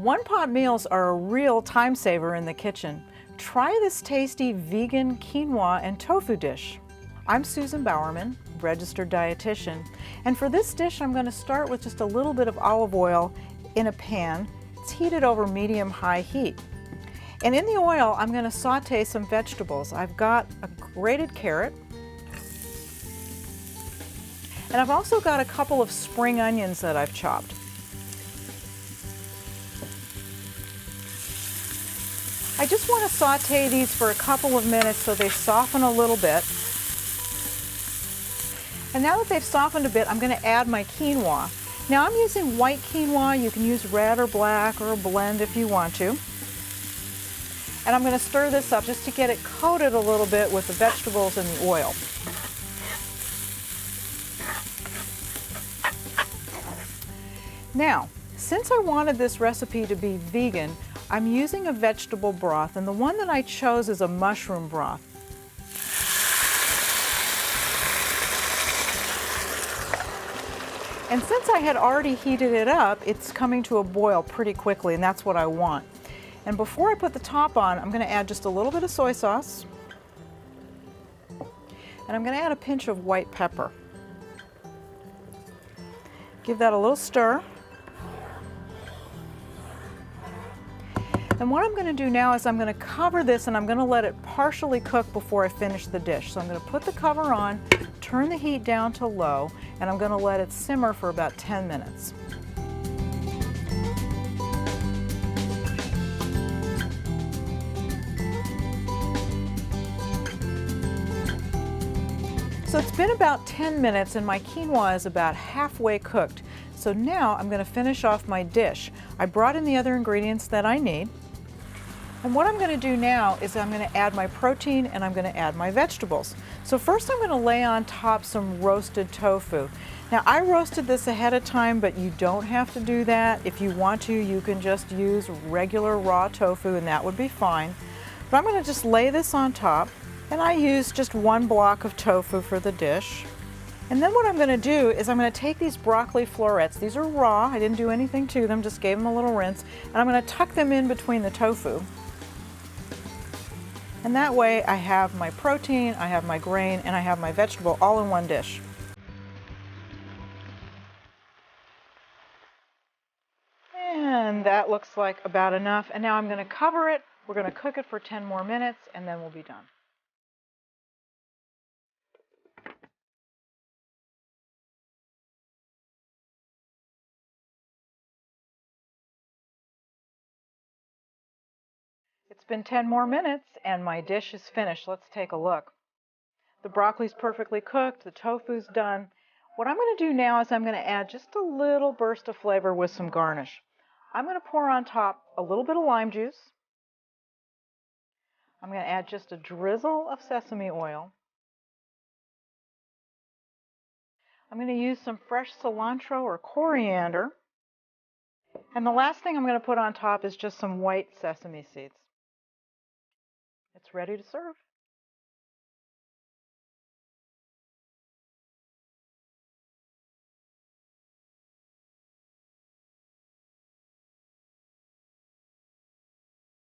One-pot meals are a real time saver in the kitchen. Try this tasty vegan quinoa and tofu dish. I'm Susan Bowerman, registered dietitian, and for this dish I'm going to start with just a little bit of olive oil in a pan. It's heated over medium-high heat. And in the oil I'm going to saute some vegetables. I've got a grated carrot, and I've also got a couple of spring onions that I've chopped. I just want to saute these for a couple of minutes so they soften a little bit. And now that they've softened a bit, I'm going to add my quinoa. Now I'm using white quinoa. You can use red or black or a blend if you want to. And I'm going to stir this up just to get it coated a little bit with the vegetables and the oil. Now, since I wanted this recipe to be vegan, I'm using a vegetable broth, and the one that I chose is a mushroom broth. And since I had already heated it up, it's coming to a boil pretty quickly, and that's what I want. And before I put the top on, I'm going to add just a little bit of soy sauce, and I'm going to add a pinch of white pepper. Give that a little stir. And what I'm going to do now is I'm going to cover this and I'm going to let it partially cook before I finish the dish. So I'm going to put the cover on, turn the heat down to low, and I'm going to let it simmer for about 10 minutes. So it's been about 10 minutes and my quinoa is about halfway cooked. So now I'm going to finish off my dish. I brought in the other ingredients that I need. And what I'm going to do now is I'm going to add my protein and I'm going to add my vegetables. So first I'm going to lay on top some roasted tofu. Now I roasted this ahead of time, but you don't have to do that. If you want to, you can just use regular raw tofu and that would be fine. But I'm going to just lay this on top, and I use just one block of tofu for the dish. And then what I'm going to do is I'm going to take these broccoli florets. These are raw, I didn't do anything to them, just gave them a little rinse, and I'm going to tuck them in between the tofu. And that way I have my protein, I have my grain, and I have my vegetable all in one dish. And that looks like about enough. And now I'm going to cover it. We're going to cook it for 10 more minutes and then we'll be done. It's been 10 more minutes and my dish is finished. Let's take a look. The broccoli's perfectly cooked, the tofu's done. What I'm going to do now is I'm going to add just a little burst of flavor with some garnish. I'm going to pour on top a little bit of lime juice. I'm going to add just a drizzle of sesame oil. I'm going to use some fresh cilantro or coriander. And the last thing I'm going to put on top is just some white sesame seeds. It's ready to serve.